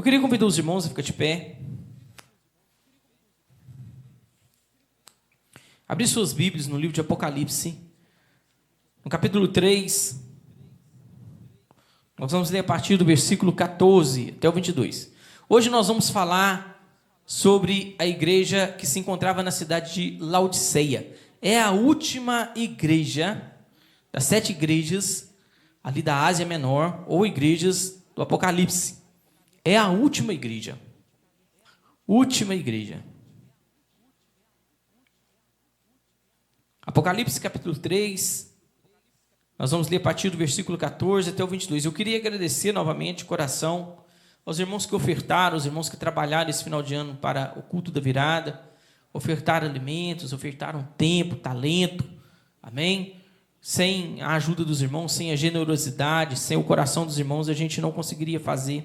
queria convidar os irmãos a ficar de pé. Abrir suas Bíblias no livro de Apocalipse, no capítulo 3. Nós vamos ler a partir do versículo 14 até o 22. Hoje nós vamos falar sobre a igreja que se encontrava na cidade de Laodiceia. É a última igreja das 7 igrejas ali da Ásia Menor, ou igrejas do Apocalipse. É a última igreja. Última igreja. Apocalipse capítulo 3, nós vamos ler a partir do versículo 14 até o 22. Eu queria agradecer novamente de coração aos irmãos que ofertaram, os irmãos que trabalharam esse final de ano para o culto da virada, ofertaram alimentos, ofertaram tempo, talento, amém? Sem a ajuda dos irmãos, sem a generosidade, sem o coração dos irmãos, a gente não conseguiria fazer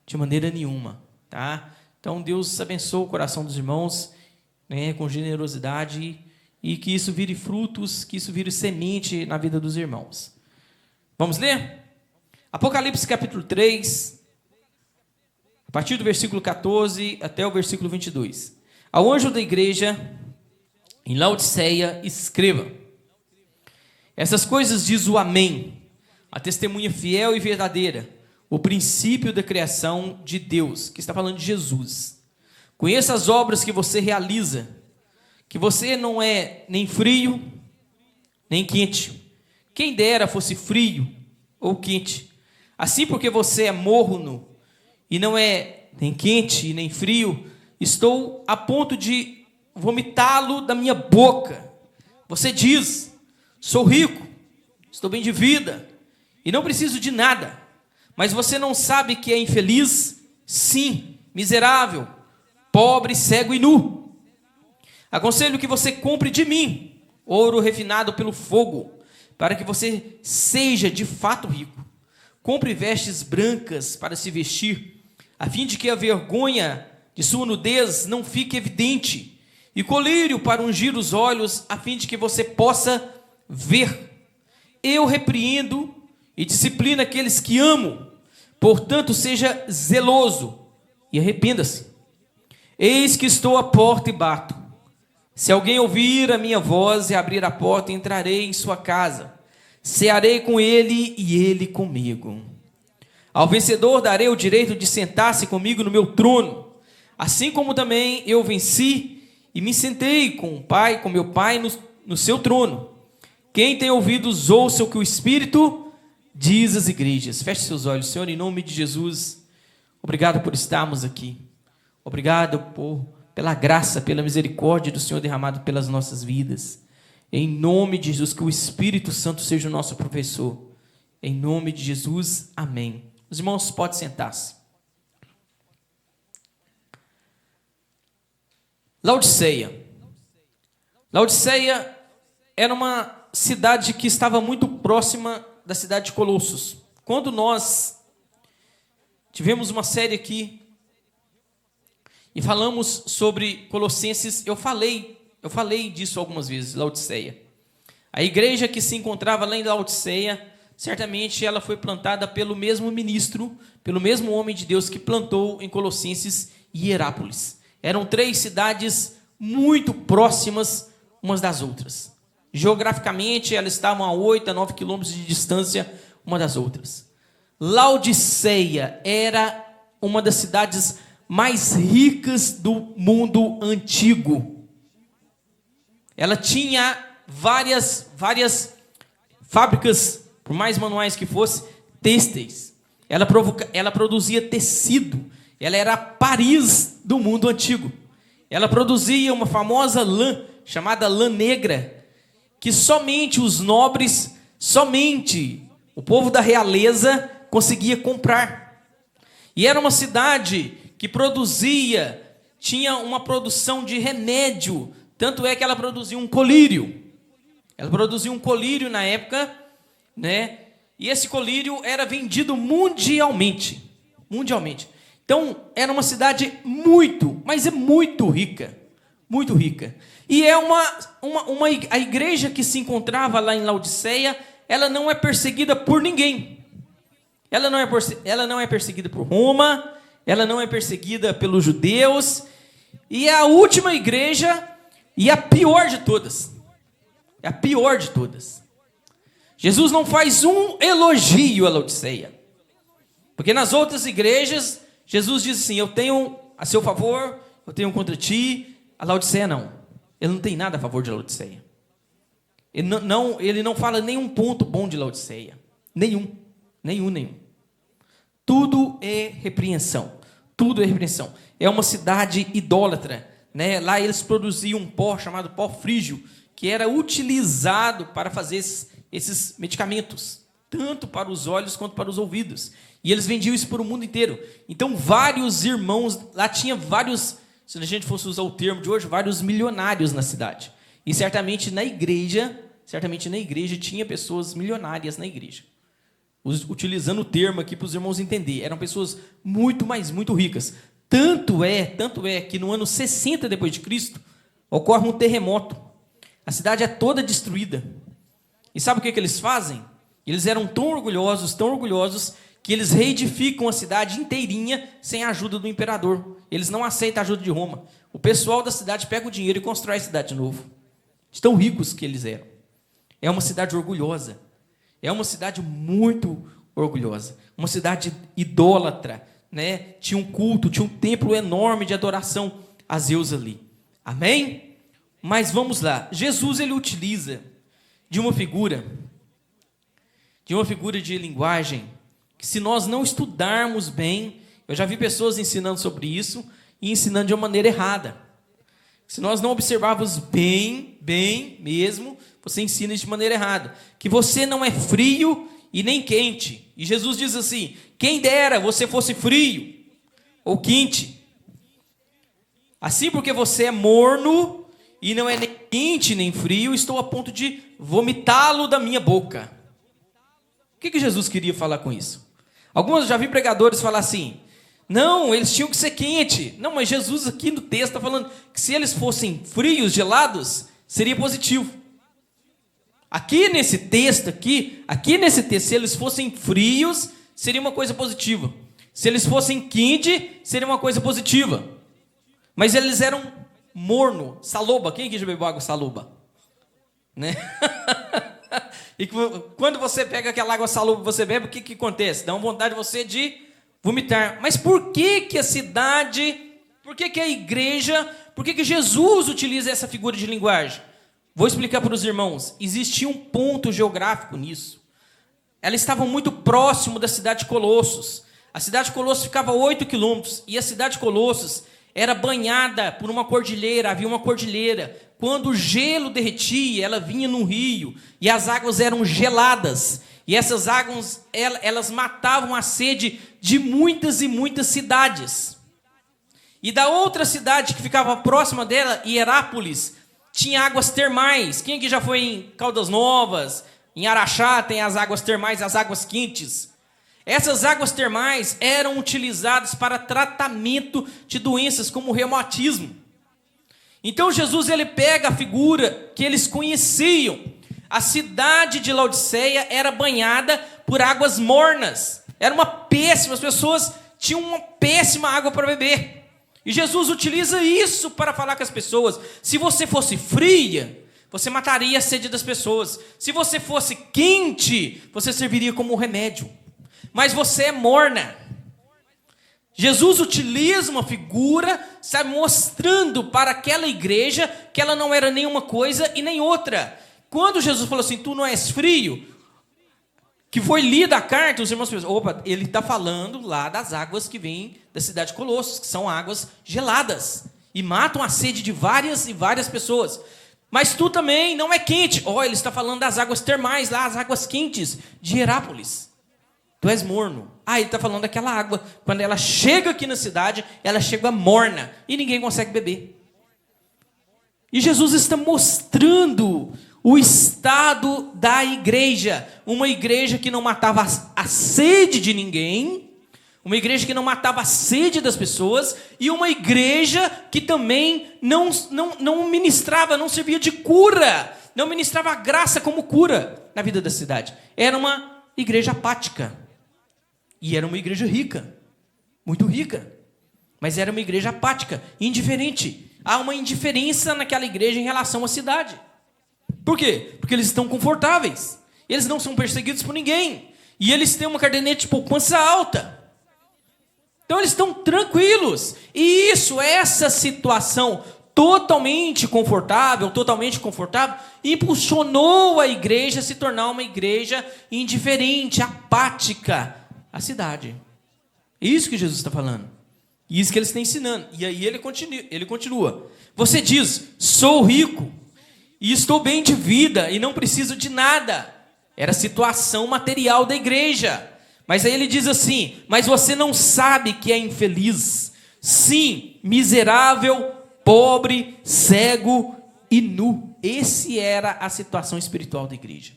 de maneira nenhuma, tá? Então, Deus abençoe o coração dos irmãos, né, com generosidade e que isso vire frutos, que isso vire semente na vida dos irmãos. Vamos ler? Apocalipse capítulo 3, a partir do versículo 14 até o versículo 22. Ao anjo da igreja em Laodiceia, escreva: essas coisas diz o Amém, a testemunha fiel e verdadeira, o princípio da criação de Deus, que está falando de Jesus. Conheça as obras que você realiza, que você não é nem frio, nem quente. Quem dera fosse frio ou quente. Assim, porque você é morno e não é nem quente e nem frio, estou a ponto de vomitá-lo da minha boca. Você diz: sou rico, estou bem de vida e não preciso de nada. Mas você não sabe que é infeliz? Sim, miserável, pobre, cego e nu. Aconselho que você compre de mim ouro refinado pelo fogo, para que você seja de fato rico. Compre vestes brancas para se vestir, a fim de que a vergonha de sua nudez não fique evidente, e colírio para ungir os olhos, a fim de que você possa ver. Eu repreendo e disciplino aqueles que amo. Portanto, seja zeloso e arrependa-se. Eis que estou à porta e bato. Se alguém ouvir a minha voz e abrir a porta, entrarei em sua casa. Cearei com ele e ele comigo. Ao vencedor darei o direito de sentar-se comigo no meu trono, assim como também eu venci e me sentei com meu Pai no seu trono. Quem tem ouvidos, ouça o que o Espírito diz às igrejas. Feche seus olhos, Senhor, em nome de Jesus. Obrigado por estarmos aqui. Obrigado pela graça, pela misericórdia do Senhor derramado pelas nossas vidas. Em nome de Jesus, que o Espírito Santo seja o nosso professor. Em nome de Jesus, amém. Os irmãos podem sentar-se. Laodiceia. Laodiceia era uma cidade que estava muito próxima da cidade de Colossos. Quando nós tivemos uma série aqui e falamos sobre Colossenses, eu falei disso algumas vezes, Laodiceia. A igreja que se encontrava lá em Laodiceia, certamente ela foi plantada pelo mesmo ministro, pelo mesmo homem de Deus que plantou em Colossenses e Hierápolis. Eram 3 cidades muito próximas umas das outras. Geograficamente, elas estavam a 8 a 9 quilômetros de distância uma das outras. Laodiceia era uma das cidades mais ricas do mundo antigo. Ela tinha várias fábricas, por mais manuais que fosse, têxteis. Ela produzia tecido. Ela era a Paris do mundo antigo. Ela produzia uma famosa lã, chamada lã negra, que somente os nobres, somente o povo da realeza conseguia comprar. E era uma cidade que tinha uma produção de remédio, tanto é que ela produzia um colírio. Ela produzia um colírio na época, né? E esse colírio era vendido mundialmente. Então, era uma cidade mas é muito rica. Muito rica. E é a igreja que se encontrava lá em Laodiceia, ela não é perseguida por ninguém. Ela não é perseguida por Roma, ela não é perseguida pelos judeus, e é a última igreja e a pior de todas. É a pior de todas. Jesus não faz um elogio a Laodiceia. Porque nas outras igrejas, Jesus diz assim: eu tenho a seu favor, eu tenho contra ti. A Laodiceia não. Ele não tem nada a favor de Laodiceia. Ele não fala nenhum ponto bom de Laodiceia. Nenhum. Tudo é repreensão. Tudo é repreensão. É uma cidade idólatra, né? Lá eles produziam um pó chamado pó frígio, que era utilizado para fazer esses medicamentos, tanto para os olhos quanto para os ouvidos. E eles vendiam isso para o mundo inteiro. Então, vários irmãos, lá tinha vários, se a gente fosse usar o termo de hoje, vários milionários na cidade. E certamente na igreja tinha pessoas milionárias na igreja. Utilizando o termo aqui para os irmãos entenderem, eram pessoas muito ricas. Tanto é que no ano 60 depois de Cristo ocorre um terremoto. A cidade é toda destruída. E sabe o que eles fazem? Eles eram tão orgulhosos, que eles reedificam a cidade inteirinha sem a ajuda do imperador. Eles não aceitam a ajuda de Roma. O pessoal da cidade pega o dinheiro e constrói a cidade de novo. De tão ricos que eles eram. É uma cidade orgulhosa. É uma cidade muito orgulhosa. Uma cidade idólatra, né? Tinha um culto, tinha um templo enorme de adoração a Zeus ali. Amém? Mas vamos lá. Jesus, ele utiliza de uma figura de linguagem, que se nós não estudarmos bem, eu já vi pessoas ensinando sobre isso, e ensinando de uma maneira errada. Se nós não observarmos bem mesmo, você ensina isso de maneira errada. Que você não é frio e nem quente. E Jesus diz assim: quem dera você fosse frio ou quente. Assim, porque você é morno e não é nem quente nem frio, estou a ponto de vomitá-lo da minha boca. O que Jesus queria falar com isso? Alguns já vi pregadores falar assim: não, eles tinham que ser quente. Não, mas Jesus aqui no texto está falando que se eles fossem frios, gelados, seria positivo. Aqui nesse texto, se eles fossem frios, seria uma coisa positiva. Se eles fossem quentes, seria uma coisa positiva. Mas eles eram morno, saloba. Quem aqui já bebeu água saloba? Né? E quando você pega aquela água saloba, você bebe, o que acontece? Dá uma vontade de você de vomitar. Mas por que a cidade, por que a igreja, por que Jesus utiliza essa figura de linguagem? Vou explicar para os irmãos. Existia um ponto geográfico nisso. Elas estavam muito próximo da cidade de Colossos. A cidade de Colossos ficava a 8 quilômetros. E a cidade de Colossos era banhada por uma cordilheira. Havia uma cordilheira. Quando o gelo derretia, ela vinha num rio. E as águas eram geladas. E essas águas, elas matavam a sede de muitas e muitas cidades. E da outra cidade que ficava próxima dela, Hierápolis, tinha águas termais. Quem aqui já foi em Caldas Novas? Em Araxá tem as águas termais, as águas quentes. Essas águas termais eram utilizadas para tratamento de doenças como o reumatismo. Então Jesus, ele pega a figura que eles conheciam. A cidade de Laodiceia era banhada por águas mornas. Era uma péssima, as pessoas tinham uma péssima água para beber. E Jesus utiliza isso para falar com as pessoas. Se você fosse fria, você mataria a sede das pessoas. Se você fosse quente, você serviria como um remédio. Mas você é morna. Jesus utiliza uma figura, sabe, mostrando para aquela igreja que ela não era nenhuma coisa e nem outra. Quando Jesus falou assim: tu não és frio, que foi lida a carta, os irmãos pensam: opa, ele está falando lá das águas que vêm da cidade de Colossos, que são águas geladas, e matam a sede de várias e várias pessoas. Mas tu também não é quente. Ele está falando das águas termais lá, as águas quentes de Hierápolis. Tu és morno. Ele está falando daquela água. Quando ela chega aqui na cidade, ela chega morna, e ninguém consegue beber. E Jesus está mostrando o estado da igreja. Uma igreja que não matava a sede de ninguém, uma igreja que não matava a sede das pessoas, e uma igreja que também não ministrava, não servia de cura, não ministrava a graça como cura na vida da cidade. Era uma igreja apática. E era uma igreja rica. muito rica, mas era uma igreja apática, indiferente. Há uma indiferença naquela igreja em relação à cidade. Por quê? Porque eles estão confortáveis, eles não são perseguidos por ninguém, e eles têm uma caderneta de poupança alta. Então eles estão tranquilos, e essa situação totalmente confortável, impulsionou a igreja a se tornar uma igreja indiferente, apática à cidade. É isso que Jesus está falando. Isso que ele está ensinando. E aí ele continua. Você diz, sou rico, e estou bem de vida, e não preciso de nada. Era a situação material da igreja. Mas aí ele diz assim, mas você não sabe que é infeliz. Sim, miserável, pobre, cego e nu. Essa era a situação espiritual da igreja.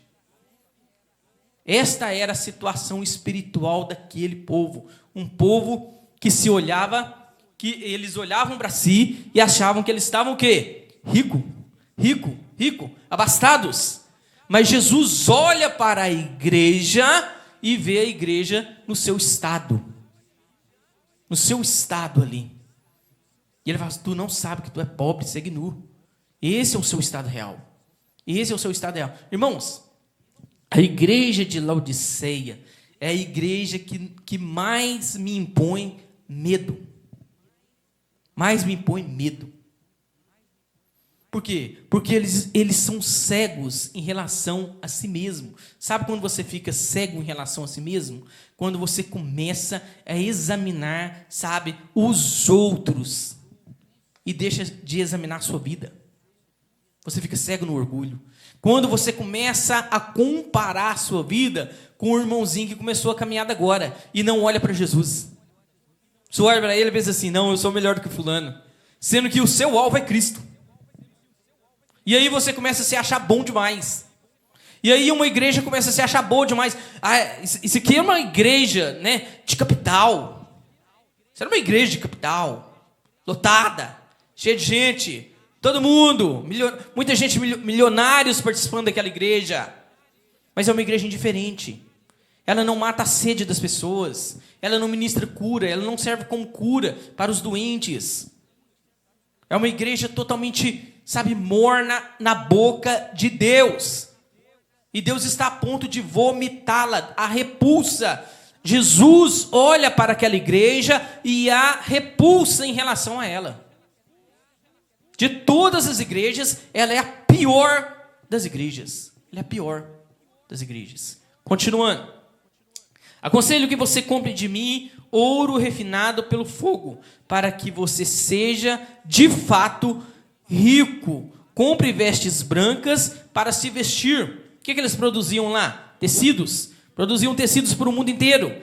Esta era a situação espiritual daquele povo. Um povo que se olhava, que eles olhavam para si e achavam que eles estavam o quê? Rico, abastados. Mas Jesus olha para a igreja e vê a igreja no seu estado. No seu estado ali. E ele fala, tu não sabe que tu é pobre, cego e nu. Esse é o seu estado real. Irmãos, a igreja de Laodiceia é a igreja que mais me impõe medo. Por quê? Porque eles são cegos em relação a si mesmo. Sabe quando você fica cego em relação a si mesmo? Quando você começa a examinar, os outros e deixa de examinar a sua vida. Você fica cego no orgulho. Quando você começa a comparar a sua vida com o irmãozinho que começou a caminhada agora e não olha para Jesus. Você olha para ele e pensa assim, não, eu sou melhor do que fulano. Sendo que o seu alvo é Cristo. E aí você começa a se achar bom demais. E aí uma igreja começa a se achar boa demais. Isso aqui é uma igreja, de capital. Isso era uma igreja de capital. Lotada. Cheia de gente. Todo mundo. Muita gente, milionários participando daquela igreja. Mas é uma igreja indiferente. Ela não mata a sede das pessoas. Ela não ministra cura. Ela não serve como cura para os doentes. É uma igreja totalmente, morna na boca de Deus. E Deus está a ponto de vomitá-la, a repulsa. Jesus olha para aquela igreja e a repulsa em relação a ela. De todas as igrejas, ela é a pior das igrejas. Continuando. Aconselho que você compre de mim ouro refinado pelo fogo, para que você seja, de fato, rico. Compre vestes brancas para se vestir. O que eles produziam lá? Tecidos. Produziam tecidos para o mundo inteiro.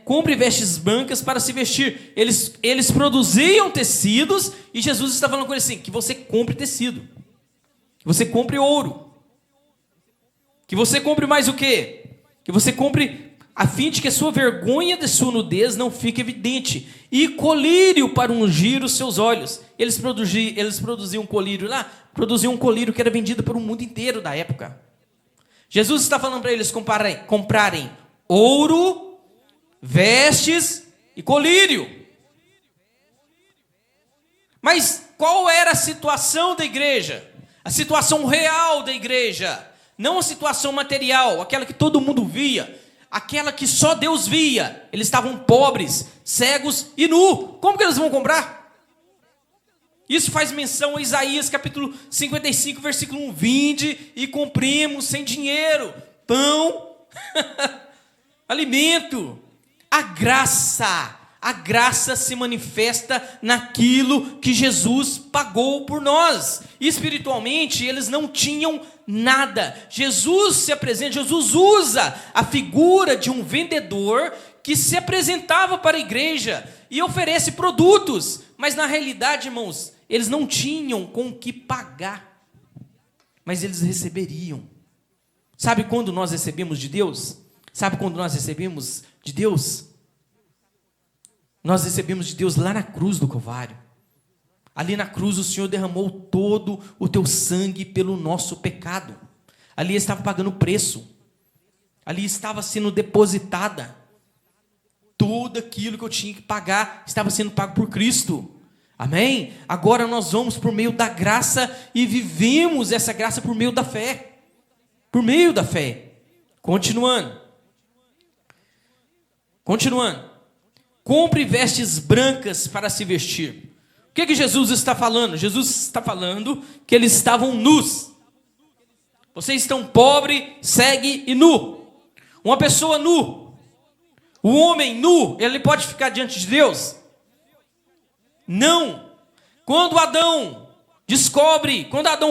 Compre vestes brancas para se vestir. Eles produziam tecidos e Jesus está falando com eles assim, que você compre tecido. Que você compre ouro. Que você compre mais o quê? Que você compre a fim de que a sua vergonha de sua nudez não fique evidente, e colírio para ungir os seus olhos. Eles produziam colírio lá, produziam um colírio que era vendido para o mundo inteiro da época. Jesus está falando para eles comprarem ouro, vestes e colírio. Mas qual era a situação da igreja? A situação real da igreja, não a situação material, aquela que todo mundo via, aquela que só Deus via. Eles estavam pobres, cegos e nu. Como que eles vão comprar? Isso faz menção a Isaías capítulo 55, versículo 1. Vinde e compremos sem dinheiro pão, alimento. A graça se manifesta naquilo que Jesus pagou por nós. Espiritualmente, eles não tinham nada. Jesus usa a figura de um vendedor que se apresentava para a igreja e oferece produtos. Mas na realidade, irmãos, eles não tinham com o que pagar. Mas eles receberiam. Sabe quando nós recebemos de Deus? Nós recebemos de Deus lá na cruz do Calvário. Ali na cruz o Senhor derramou todo o teu sangue pelo nosso pecado. Ali estava pagando o preço. Ali estava sendo depositada Tudo aquilo que eu tinha que pagar estava sendo pago por Cristo. Amém? Agora nós vamos por meio da graça e vivemos essa graça por meio da fé. Por meio da fé. Continuando. Compre vestes brancas para se vestir. O que Jesus está falando? Jesus está falando que eles estavam nus. Vocês estão pobre, cego e nu. Uma pessoa nu, o homem nu, ele pode ficar diante de Deus? Não. Quando Adão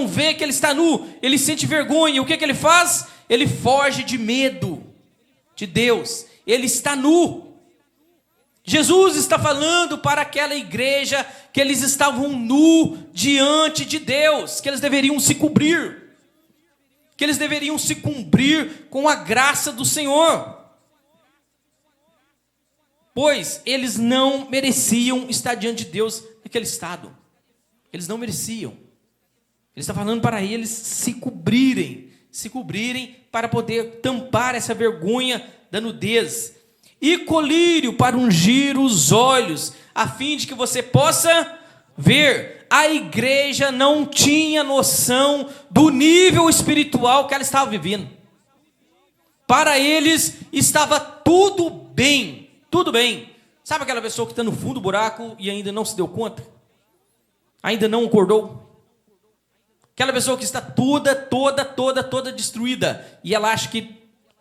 vê que ele está nu, ele sente vergonha. O que ele faz? Ele foge de medo de Deus. Ele está nu. Jesus está falando para aquela igreja que eles estavam nu diante de Deus, que eles deveriam se cobrir, que eles deveriam se cumprir com a graça do Senhor, pois eles não mereciam estar diante de Deus naquele estado. Eles não mereciam. Ele está falando para eles se cobrirem para poder tampar essa vergonha da nudez. E colírio para ungir os olhos, a fim de que você possa ver. A igreja não tinha noção do nível espiritual que ela estava vivendo. Para eles estava tudo bem, tudo bem. Sabe aquela pessoa que está no fundo do buraco e ainda não se deu conta? Ainda não acordou? Aquela pessoa que está toda destruída e ela acha que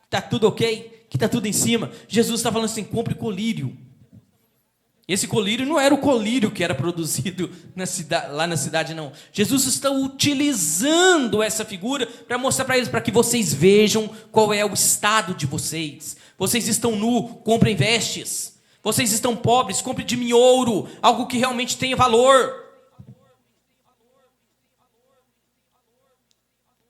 está tudo ok, que está tudo em cima. Jesus está falando assim: compre colírio. Esse colírio não era o colírio que era produzido lá na cidade, não. Jesus está utilizando essa figura para mostrar para eles, para que vocês vejam qual é o estado de vocês. Vocês estão nu, comprem vestes. Vocês estão pobres, compre de mim ouro, algo que realmente tenha valor.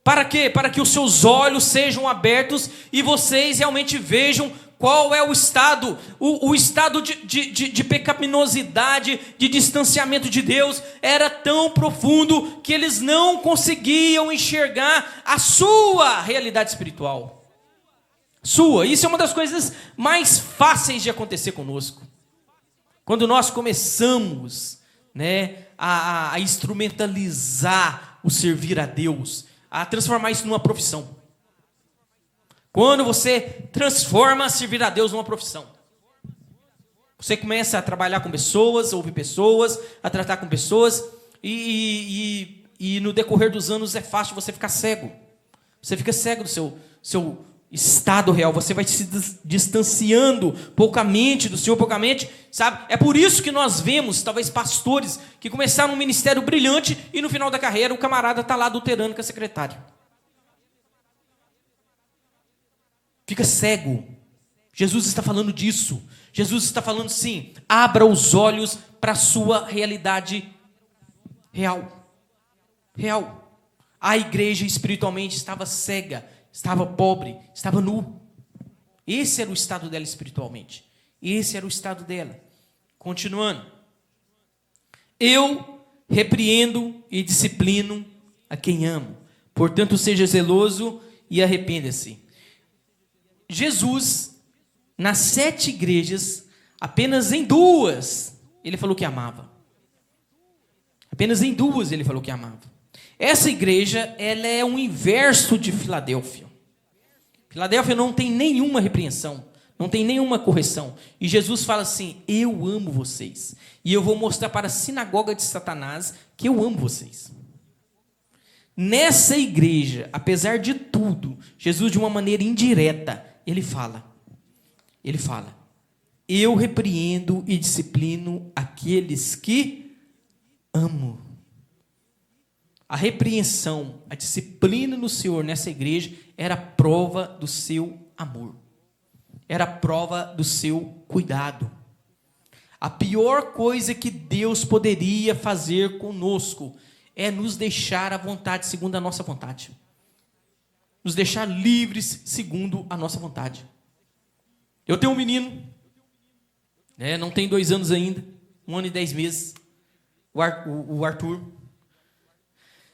Para quê? Para que os seus olhos sejam abertos e vocês realmente vejam qual é o estado, o estado de pecaminosidade, de distanciamento de Deus, era tão profundo que eles não conseguiam enxergar a sua realidade espiritual. Isso é uma das coisas mais fáceis de acontecer conosco. Quando nós começamos, a instrumentalizar o servir a Deus, a transformar isso numa profissão. Quando você transforma servir a Deus numa profissão, você começa a trabalhar com pessoas, a ouvir pessoas, a tratar com pessoas, e no decorrer dos anos é fácil você ficar cego. Você fica cego do seu estado real, você vai se distanciando poucamente do Senhor, poucamente, sabe? É por isso que nós vemos, talvez, pastores que começaram um ministério brilhante e no final da carreira o camarada está lá adulterando com a secretária. Fica cego. Jesus está falando disso. Jesus está falando sim, abra os olhos para a sua realidade real. A igreja espiritualmente estava cega, estava pobre, estava nu. Esse era o estado dela espiritualmente. Esse era o estado dela. Continuando. Eu repreendo e disciplino a quem amo. Portanto, seja zeloso e arrependa-se. Jesus, nas 7 igrejas, apenas em 2, ele falou que amava. Apenas em 2 ele falou que amava. Essa igreja, ela é o inverso de Filadélfia. Filadélfia não tem nenhuma repreensão, não tem nenhuma correção. E Jesus fala assim: eu amo vocês. E eu vou mostrar para a sinagoga de Satanás que eu amo vocês. Nessa igreja, apesar de tudo, Jesus, de uma maneira indireta, ele fala, eu repreendo e disciplino aqueles que amo. A repreensão, a disciplina no Senhor nessa igreja era prova do seu amor, era prova do seu cuidado. A pior coisa que Deus poderia fazer conosco é nos deixar à vontade, segundo a nossa vontade. Nos deixar livres segundo a nossa vontade. Eu tenho um menino, não tem 2 anos ainda, 1 ano e 10 meses, o Arthur.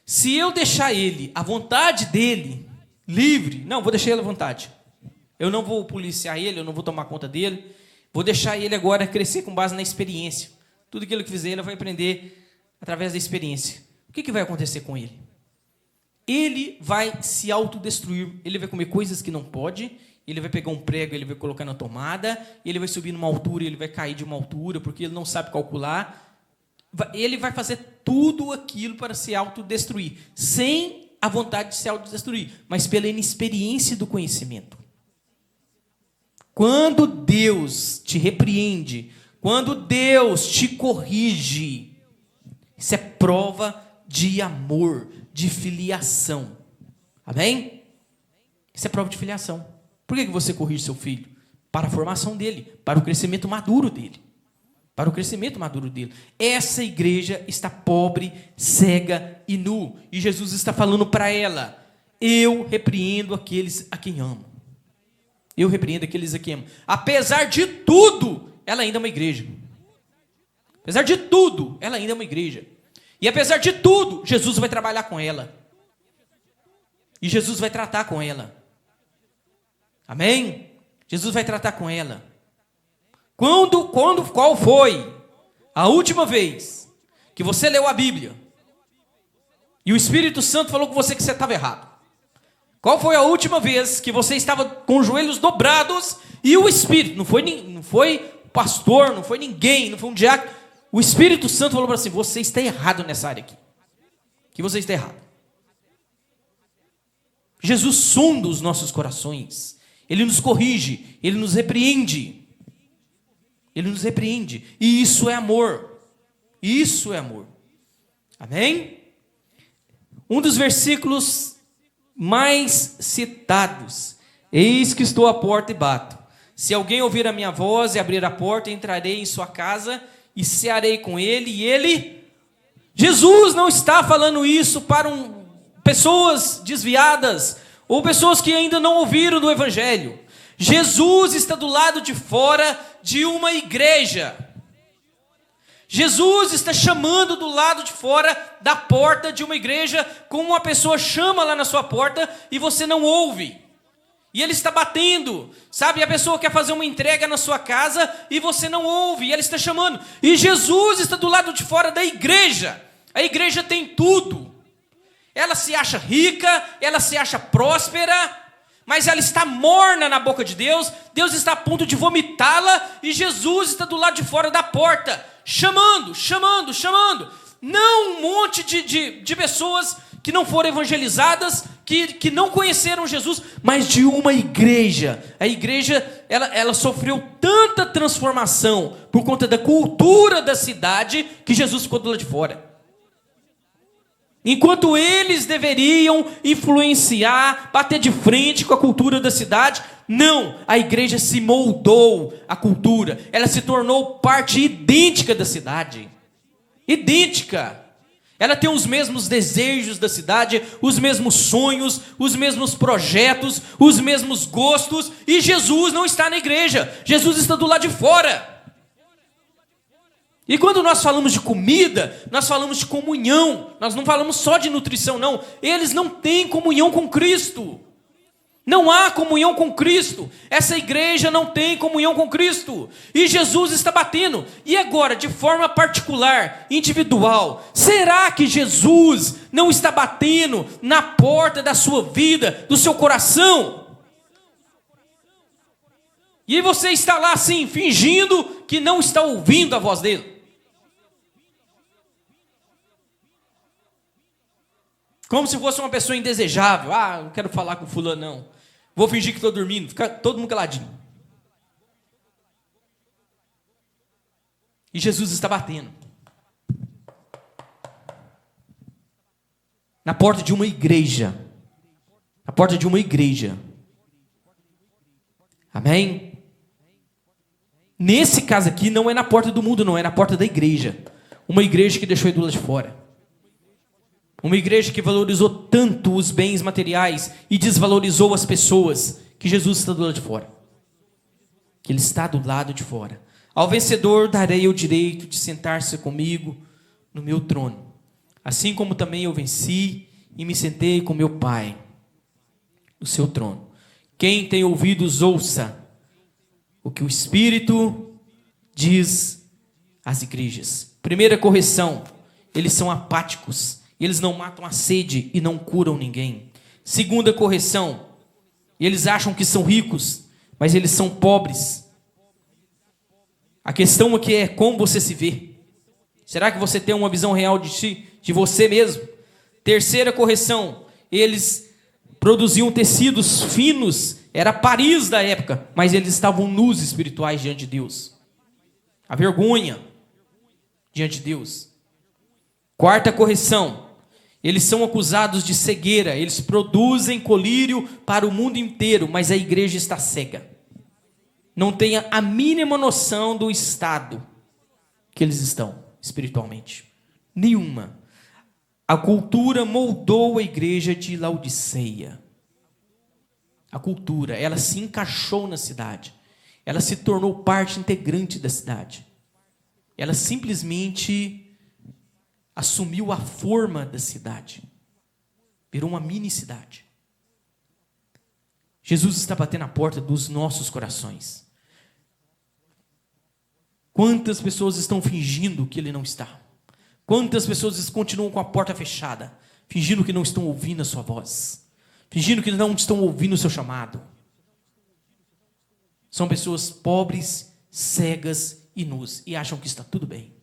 Se eu deixar ele, à vontade dele, livre, não, vou deixar ele à vontade. Eu não vou policiar ele, eu não vou tomar conta dele, Vou deixar ele agora crescer com base na experiência. Tudo aquilo que fizer, ele vai aprender através da experiência. O que vai acontecer com ele? Ele vai se autodestruir. Ele vai comer coisas que não pode. Ele vai pegar um prego, ele vai colocar na tomada. Ele vai subir numa altura, ele vai cair de uma altura, porque ele não sabe calcular. Ele vai fazer tudo aquilo para se autodestruir, sem a vontade de se autodestruir, mas pela inexperiência do conhecimento. Quando Deus te repreende, quando Deus te corrige, isso é prova de amor, de filiação. Amém? Isso é prova de filiação. Por que você corrige seu filho? Para a formação dele, para o crescimento maduro dele. Para o crescimento maduro dele. Essa igreja está pobre, cega e nu. E Jesus está falando para ela: eu repreendo aqueles a quem amo. Eu repreendo aqueles a quem amo. Apesar de tudo, ela ainda é uma igreja. Apesar de tudo, ela ainda é uma igreja. E apesar de tudo, Jesus vai trabalhar com ela. E Jesus vai tratar com ela. Amém? Jesus vai tratar com ela. Qual foi a última vez que você leu a Bíblia e o Espírito Santo falou com você que você estava errado? Qual foi a última vez que você estava com os joelhos dobrados e o Espírito, não foi pastor, não foi ninguém, não foi um diácono, o Espírito Santo falou para você: você está errado nessa área aqui, que você está errado. Jesus sonda os nossos corações, Ele nos corrige, Ele nos repreende. Ele nos repreende. E isso é amor. Isso é amor. Amém? Um dos versículos mais citados: eis que estou à porta e bato. Se alguém ouvir a minha voz e abrir a porta, entrarei em sua casa e cearei com ele e ele... Jesus não está falando isso para pessoas desviadas ou pessoas que ainda não ouviram do Evangelho. Jesus está do lado de fora de uma igreja. Jesus está chamando do lado de fora da porta de uma igreja, como uma pessoa chama lá na sua porta e você não ouve. E Ele está batendo, sabe? A pessoa quer fazer uma entrega na sua casa e você não ouve, e Ele está chamando. E Jesus está do lado de fora da igreja. A igreja tem tudo. Ela se acha rica, ela se acha próspera, mas ela está morna na boca de Deus. Deus está a ponto de vomitá-la e Jesus está do lado de fora da porta, chamando. Não um monte de pessoas que não foram evangelizadas, que não conheceram Jesus, mas de uma igreja. A igreja, ela sofreu tanta transformação por conta da cultura da cidade, que Jesus ficou do lado de fora. Enquanto eles deveriam influenciar, bater de frente com a cultura da cidade, não, a igreja se moldou à cultura, ela se tornou parte idêntica da cidade, idêntica. Ela tem os mesmos desejos da cidade, os mesmos sonhos, os mesmos projetos, os mesmos gostos, e Jesus não está na igreja, Jesus está do lado de fora. E quando nós falamos de comida, nós falamos de comunhão, nós não falamos só de nutrição, não. Eles não têm comunhão com Cristo. Não há comunhão com Cristo. Essa igreja não tem comunhão com Cristo. E Jesus está batendo. E agora, de forma particular, individual, será que Jesus não está batendo na porta da sua vida, do seu coração? E você está lá assim, fingindo que não está ouvindo a voz dele. Como se fosse uma pessoa indesejável. Ah, não quero falar com fulano, não. Vou fingir que estou dormindo. Fica todo mundo caladinho. E Jesus está batendo. Na porta de uma igreja. Na porta de uma igreja. Amém? Nesse caso aqui, não é na porta do mundo, não. É na porta da igreja. Uma igreja que deixou ele do lado de fora. Uma igreja que valorizou tanto os bens materiais e desvalorizou as pessoas, que Jesus está do lado de fora. Que Ele está do lado de fora. Ao vencedor darei o direito de sentar-se comigo no meu trono, assim como também eu venci e me sentei com meu Pai no seu trono. Quem tem ouvidos, ouça o que o Espírito diz às igrejas. Primeira correção: eles são apáticos, eles não matam a sede e não curam ninguém. Segunda correção: eles acham que são ricos, mas eles são pobres. A questão aqui é como você se vê. Será que você tem uma visão real de si, de você mesmo? Terceira correção: eles produziam tecidos finos, era Paris da época, mas eles estavam nus espirituais diante de Deus. A vergonha diante de Deus. Quarta correção: eles são acusados de cegueira, eles produzem colírio para o mundo inteiro, mas a igreja está cega. Não tem a mínima noção do estado que eles estão espiritualmente. Nenhuma. A cultura moldou a igreja de Laodiceia. A cultura, ela se encaixou na cidade. Ela se tornou parte integrante da cidade. Ela simplesmente assumiu a forma da cidade. Virou uma mini cidade. Jesus está batendo na porta dos nossos corações. Quantas pessoas estão fingindo que Ele não está? Quantas pessoas continuam com a porta fechada, fingindo que não estão ouvindo a sua voz, fingindo que não estão ouvindo o seu chamado? São pessoas pobres, cegas e nus, e acham que está tudo bem,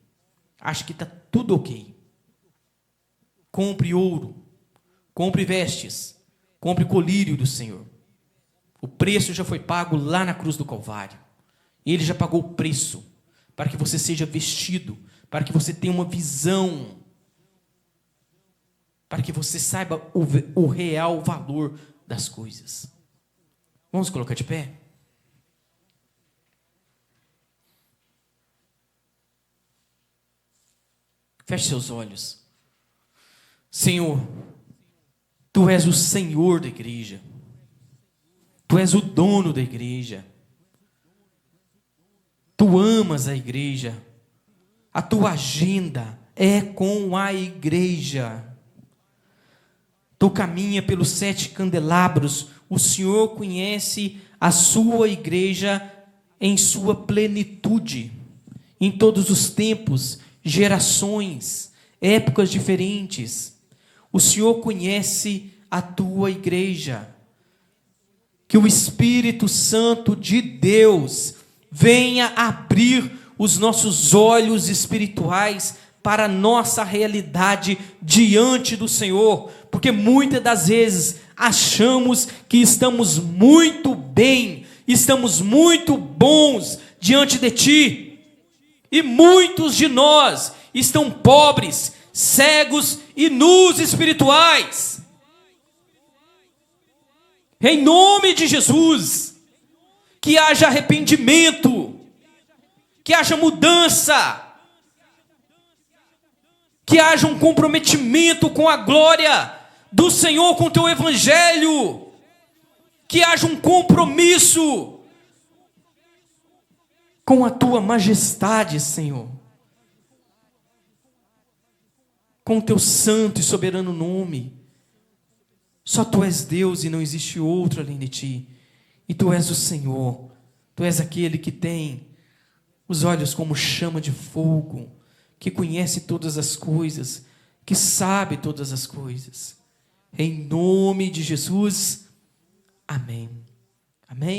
acham que está tudo ok. Compre ouro, compre vestes, compre colírio do Senhor. O preço já foi pago lá na cruz do Calvário. Ele já pagou o preço para que você seja vestido, para que você tenha uma visão, para que você saiba o real valor das coisas. Vamos colocar de pé? Feche seus olhos. Senhor, Tu és o Senhor da igreja. Tu és o dono da igreja. Tu amas a igreja. A tua agenda é com a igreja. Tu caminha pelos 7 candelabros. O Senhor conhece a sua igreja em sua plenitude. Em todos os tempos, gerações, épocas diferentes. O Senhor conhece a tua igreja. Que o Espírito Santo de Deus venha abrir os nossos olhos espirituais para a nossa realidade diante do Senhor, porque muitas das vezes achamos que estamos muito bem, estamos muito bons diante de Ti, e muitos de nós estão pobres, cegos e nus espirituais. Em nome de Jesus, que haja arrependimento, que haja mudança, que haja um comprometimento com a glória do Senhor, com o Teu Evangelho, que haja um compromisso com a Tua majestade, Senhor, com o Teu santo e soberano nome. Só Tu és Deus e não existe outro além de Ti. E Tu és o Senhor. Tu és aquele que tem os olhos como chama de fogo, que conhece todas as coisas, que sabe todas as coisas. Em nome de Jesus, amém. Amém.